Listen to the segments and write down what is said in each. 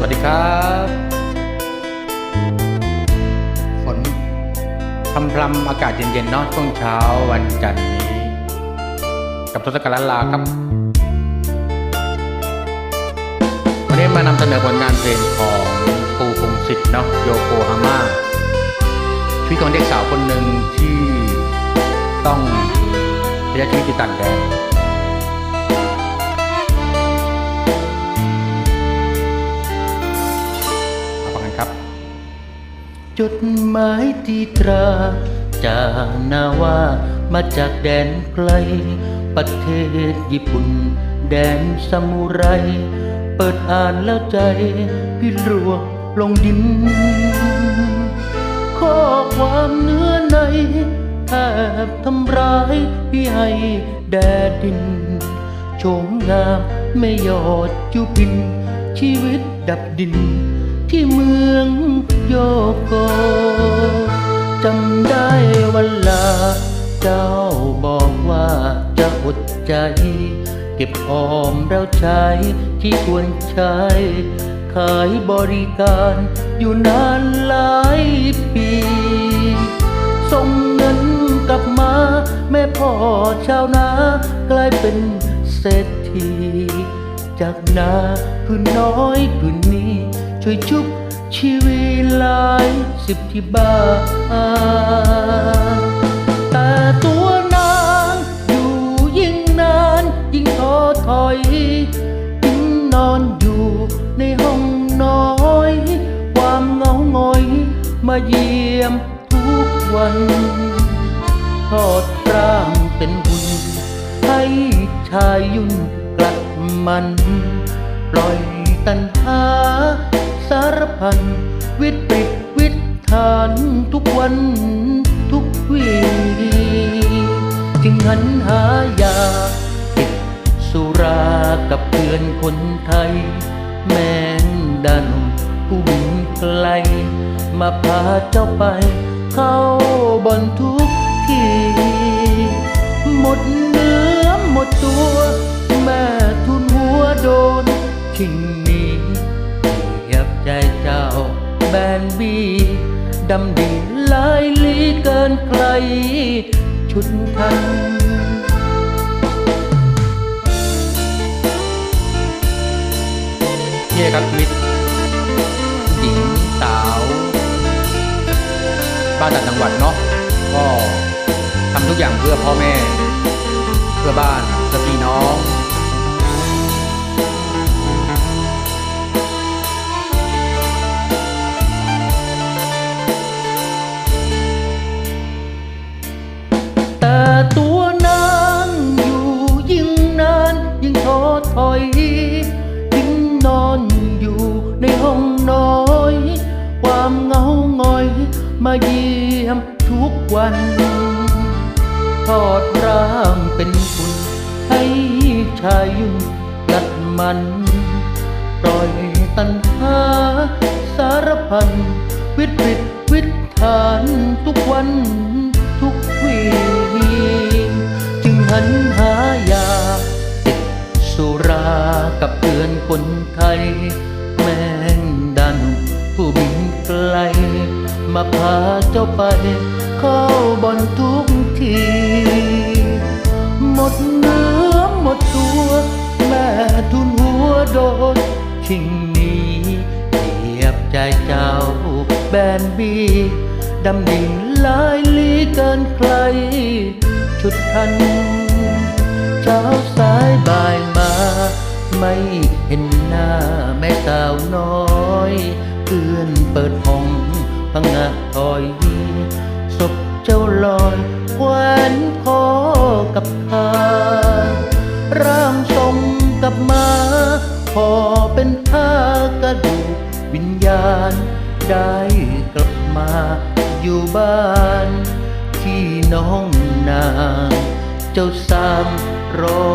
วัสดีครับฝนพรำอากาศเย็นๆเนาะช่วงเช้าวันจันทร์นี้กับทศกัณฐ์ล้านลาครับวันนี้มานำเสนอผลงานเพลงของปูพงษ์สิทธิ์เนาะโยโกฮาม่าชีวิตของเด็กสาวคนหนึ่งที่ต้องใช้ชีวิตอยู่ต่างแดนจดหมายที่ตราจากนาวามาจากแดนไกลประเทศญี่ปุ่นแดนซามูไรเปิดอ่านแล้วใจพี่รวกลงดินข้อความเนื้อในแทบทำร้ายพี่ให้แดดดินโฉมงามไม่ยอดจุบินชีวิตดับดินที่เมืองโยโกจำได้วันลาเจ้าบอกว่าจะอดใจเก็บออมเราใช้ที่ควรใช้ขายบริการอยู่นานหลายปีส่งเงินกลับมาแม่พ่อชาวนากลายเป็นเศรษฐีจากนาพื้นน้อยพื้นนี้ช่วยชุบชีวิตหลายสิบที่บ้านแต่ตัวนางอยู่ยิ่งนานยิ่งท้อถอยยิ่งนอนอยู่ในห้องน้อยความเหงาหงอยมาเยี่ยมทุกวันทอดร่างเป็นหุ่นให้ชายยุ่นกลัดมันปล่อยตัณหาสารพันวิตริตวิถานทุกวันทุกวีจึงหันหายาติดสุรากับเพื่อนคนไทยแมงดานุ่มผู้บินไกลมาพาเจ้าไปเข้าบ่อนทุกทีหมดเนื้อหมดตัวแม่ทุนหัวโดนทิ้งนี้เหยียบใจเจ้าแบนบีดำดิ่งลายลีเกินใครชุดทันนี่ครับชีวิตหญิงสาวบ้านต่างจังหวัดเนาะก็ทำทุกอย่างเพื่อพ่อแม่เพื่อบ้านเพื่อพี่น้องแต่ตัวนางอยู่ยิ่งนานยิ่งท้อถอยยิ่งนอนอยู่ในห้องน้อยความเหงาหงอยมาเยี่ยมทุกวันทอดร่างเป็นคุณให้ชายยุ่งกัดมันปล่อยตัณหาสารพันวิตริตวิถานทุกวันทุกวีจึงหันหายาติดสุรากับเพื่อนคนไทยแมงดันผู้บินไกลมาพาเจ้าไปเข้าบ่อนทุกทีหมดเนื้อหมดตัวแม่ทุนหัวโดนทิ้งนี้เหยียบใจเจ้าแบนบีดำดิ่งลายลีเกินใครชุดทันเช้าสายบ่ายมาไม่เห็นหน้าแม่สาวน้อยเพื่อนเปิดห้องพังงะถอยศพเจ้าลอยแขวนคอกับคาร่างทรงกลับมาพอเป็นผ้ากระดูกวิญญาณได้กลับมาอยู่บ้านที่น้องนางเจ้าสามรอ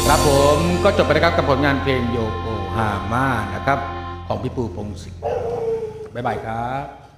ครับผมก็จบไปแล้วครับกับผลงานเพลงโยโกฮาม่านะครับของพี่ปูพงษ์สิทธิ์บ๊ายบายครับ